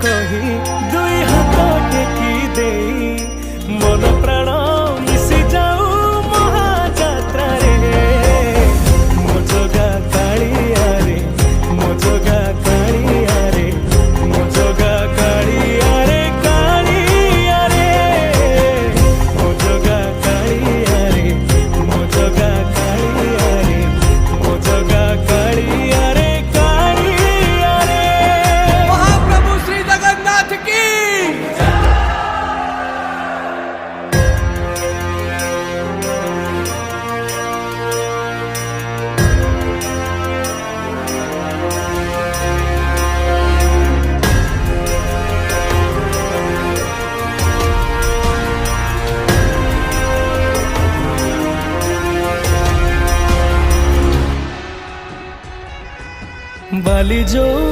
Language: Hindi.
कही दुई हाथ टेकी दे मन प्राण मिशि जाऊ महाजात्रा रे मो जगा कालिया रे मो जगा कालिया रे मो जगा कालिया रे कालिया रे मो जगा कालिया रे मो जगा कालिया रे मो जगा कालिया रे कालिया रे। महाप्रभु श्री जगन्नाथ की बाली जो